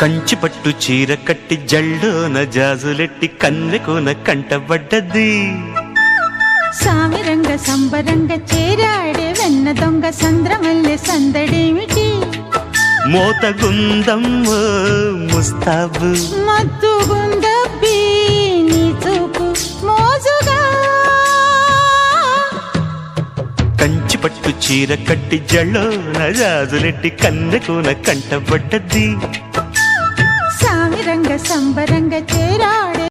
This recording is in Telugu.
కంచి పట్టు చీర కట్టి జల్లోన జాజులెట్టి కన్నెకోన కంటబడ్డది సామిరంగ సంబరంగ చేరాడే వెన్న దొంగ సంద్రమల్లె సందడేమిటి మోతగుందం ముస్తాబు మత్తుగుందబ్బి నీ చూపు మోజుగా కంచి పట్టు చీర కట్టి జల్లోన జాజులెట్టి కన్నెకోన కంటబడ్డది సామిరంగ సంబరంగ చేరా